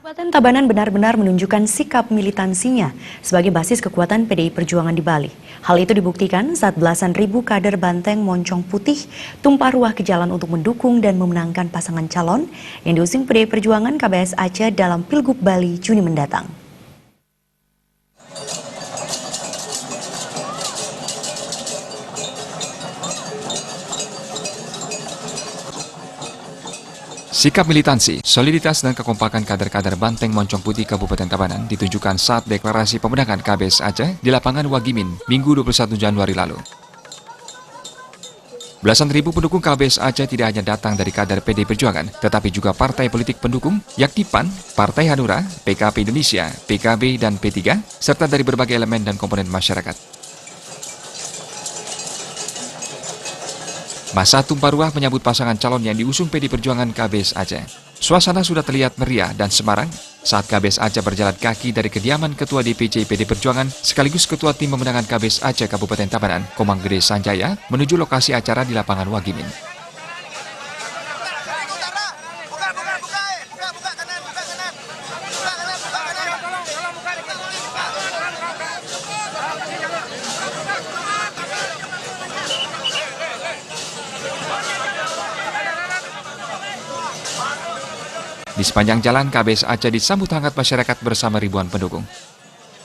Kabupaten Tabanan benar-benar menunjukkan sikap militansinya sebagai basis kekuatan PDI Perjuangan di Bali. Hal itu dibuktikan saat belasan ribu kader Banteng Moncong Putih tumpah ruah ke jalan untuk mendukung dan memenangkan pasangan calon yang diusung PDI Perjuangan KBS Aceh dalam Pilgub Bali Juni mendatang. Sikap militansi, soliditas dan kekompakan kader-kader Banteng Moncong Putih Kabupaten Tabanan ditunjukkan saat deklarasi pemenangan KBS Aceh di lapangan Wagimin, Minggu 21 Januari lalu. Belasan ribu pendukung KBS Aceh tidak hanya datang dari kader PDI Perjuangan, tetapi juga partai politik pendukung, yakni PAN, Partai Hanura, PKP Indonesia, PKB, dan P3, serta dari berbagai elemen dan komponen masyarakat. Masa tumpah ruah menyambut pasangan calon yang diusung PDI Perjuangan KBS Aceh. Suasana sudah terlihat meriah dan semarak saat KBS Aceh berjalan kaki dari kediaman Ketua DPC PDI Perjuangan sekaligus Ketua Tim Pemenangan KBS Aceh Kabupaten Tabanan, Komang Gede Sanjaya, menuju lokasi acara di lapangan Wagimin. Di sepanjang jalan, KBS Aceh disambut hangat masyarakat bersama ribuan pendukung.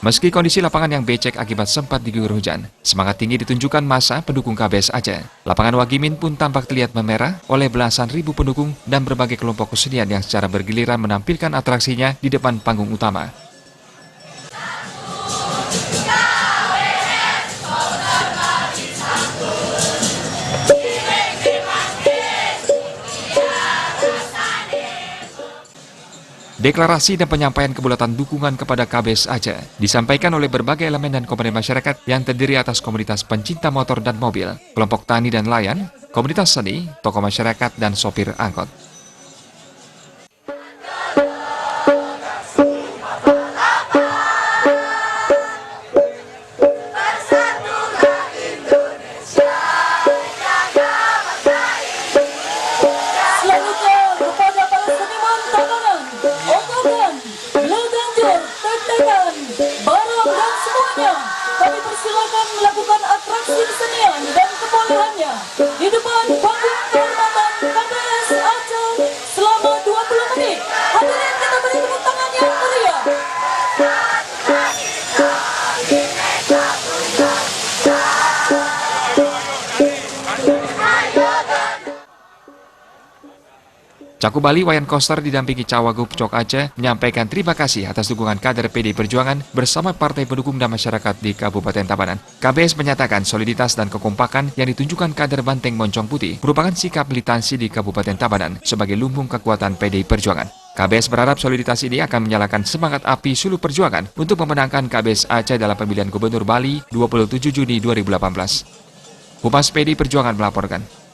Meski kondisi lapangan yang becek akibat sempat diguyur hujan, semangat tinggi ditunjukkan massa pendukung KBS Aceh. Lapangan Wagimin pun tampak terlihat memerah oleh belasan ribu pendukung dan berbagai kelompok kesenian yang secara bergiliran menampilkan atraksinya di depan panggung utama. Deklarasi dan penyampaian kebulatan dukungan kepada KBS Aceh disampaikan oleh berbagai elemen dan komponen masyarakat yang terdiri atas komunitas pencinta motor dan mobil, kelompok tani dan nelayan, komunitas seni, tokoh masyarakat, dan sopir angkot. Kami persilakan melakukan atraksi kesenian dan kebolehannya di depan panggung kehormatan KBS Aceh selama 20 menit. Hadirin, kita beri tepuk tangan yang meriah. Cakup Bali Wayan Koster didampingi Cawagup Cok Aceh menyampaikan terima kasih atas dukungan kader PDI Perjuangan bersama partai pendukung dan masyarakat di Kabupaten Tabanan. KBS menyatakan soliditas dan kekompakan yang ditunjukkan kader Banteng Moncong Putih merupakan sikap militansi di Kabupaten Tabanan sebagai lumbung kekuatan PDI Perjuangan. KBS berharap soliditas ini akan menyalakan semangat api suluk perjuangan untuk memenangkan KBS Aceh dalam pemilihan Gubernur Bali 27 Juni 2018. Humas PDI Perjuangan melaporkan.